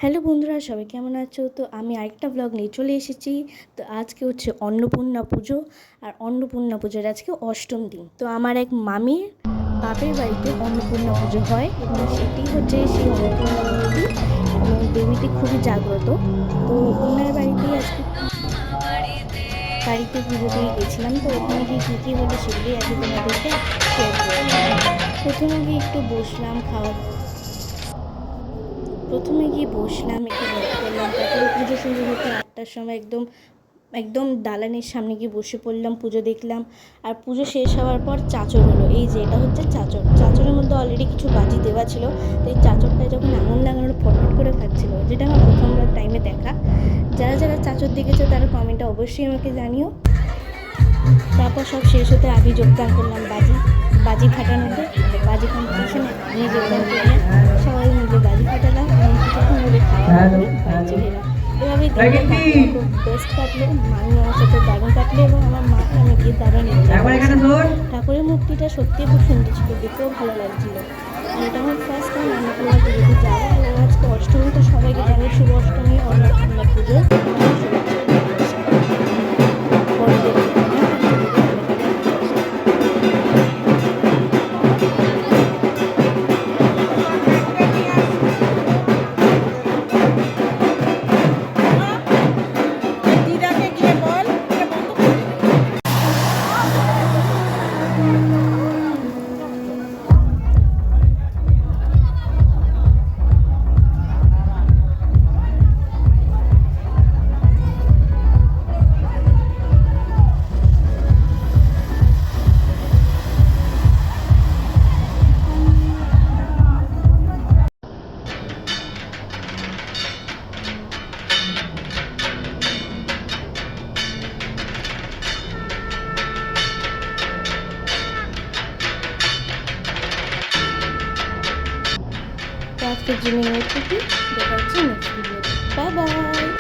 Hello বন্ধুরা, সবাই কেমন আছো? তো আমি আরেকটা ব্লগ নিয়ে চলে এসেছি। তো আজকে হচ্ছে অন্নপূর্ণা পুজো, আর অন্নপূর্ণা পুজোর আজকে অষ্টম দিন। তো আমার এক মামির বাপের বাড়িতে অন্নপূর্ণা পুজো হয় এবং সেটি হচ্ছে সেই অন্নপূর্ণা মূর্তি এবং দেবীটি খুবই জাগ্রত। তো ওনার বাড়িতেই আজকে পুজো দিয়ে গেছিলাম। তো ওখানে গিয়ে কী কী হলো সেগুলোই আজকে তোমাদেরকে শেয়ার করবো। প্রথমে গিয়ে একটু বসলাম, প্রথমে গিয়ে বসলাম, একটু গল্প করলাম। তারপরে পুজো শুরু হতে 8টার সময় একদম একদম দালানের সামনে গিয়ে বসে পড়লাম, পুজো দেখলাম। আর পুজো শেষ হওয়ার পর চাচর হলো। এই যে এটা হচ্ছে চাচর, চাচরের মধ্যে অলরেডি কিছু বাজি দেওয়া ছিল। তো এই চাচরটায় যখন আঙুল লাগানো ফটফট করে ফাটছিল, যেটা আমার প্রথমবার টাইমে দেখা। যারা যারা চাচর দেখেছো তারা কমেন্টে অবশ্যই আমাকে জানিও। তারপর সব শেষ হতে আমি যোগদান করলাম বাজি ফাটানোতে। বাজি কম্পিটিশনে আমি যোগদান করলাম। সবাই মিলে বাজি ফাটালাম এবং কিছুক্ষণ ধরে খাওয়া দাওয়া করে বাড়ি চলে এলাম। এভাবেই দিনটা কাটলো, খুব বেস্ট কাটলো। মামি আমার সাথে দারুণ কাটলো এবং আমার মাকে আমি গিয়ে দারুণ এনজয় করেছিলাম। ঠাকুরের মূর্তিটা সত্যিই খুব সুন্দর ছিল, দেখতেও ভালো লাগছিল। আর এটা আমার ফার্স্ট টাইম অন্নপূর্ণা পুজোতে যাওয়া এবং আজকে অষ্টমী। তো সবাইকে জানাই শুভ অষ্টমী, অন্নপূর্ণা পুজোর শুভেচ্ছা। বড়দেরকে প্রণাম, ছোটদের অনেক অনেক ভালোবাসা। দিদাকে গিয়ে বল এটা বন্ধ করে দেবে। তো আজকের জন্য এইটুকুই। দেখা হচ্ছে নেক্সট ভিডিওতে। Bye bye.